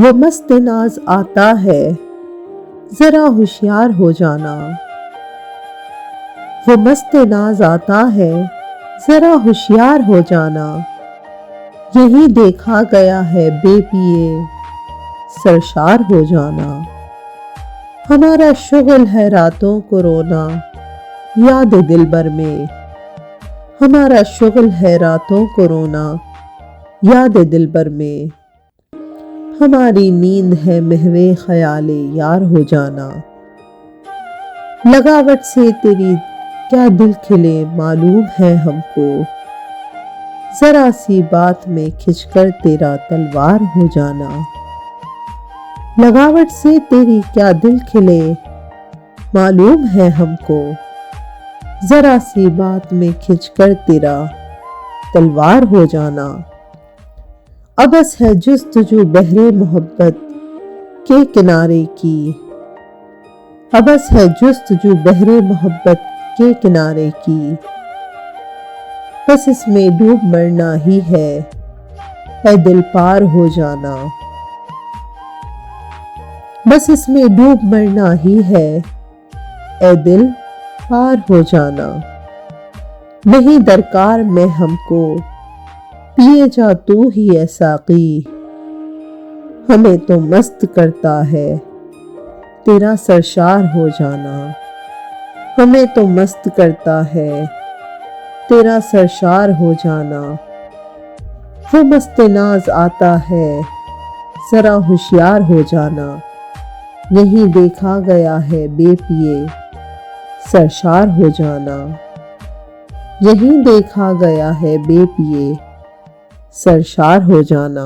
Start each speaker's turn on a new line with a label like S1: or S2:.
S1: वो मस्त नाज आता है, जरा होशियार हो जाना। वो मस्त नाज आता है, जरा होशियार हो जाना। यही देखा गया है बेपिए, सरशार हो जाना। हमारा शुगल है रातों को रोना, याद दिलबर में। हमारा शुगल है रातों को रोना, याद दिलबर में। हमारी नींद है महवे ख्याले यार हो जाना। लगावट से तेरी क्या दिल खिले मालूम है हमको। जरा सी बात में खिंचकर तेरा तलवार हो जाना। लगावट से तेरी क्या दिल खिले मालूम है हमको। जरा सी बात में खिंचकर तेरा तलवार हो जाना। अबस है जुस्तजू बहरे मोहब्बत के किनारे की। अबस है जुस्तजू बहरे मोहब्बत के किनारे की। बस इसमें डूब मरना ही है दिल पार हो जाना। बस इसमें डूब मरना ही है दिल पार हो जाना। नहीं दरकार में हमको पिए जा तू ही है साकी। हमें तो मस्त करता है तेरा सरशार हो जाना। हमें तो मस्त करता है तेरा सरशार हो जाना। वो मस्त नाज आता है, जरा होशियार हो जाना। यही देखा गया है बेपिए, सरशार हो जाना। यही देखा गया है बेपिए, सरशार हो जाना।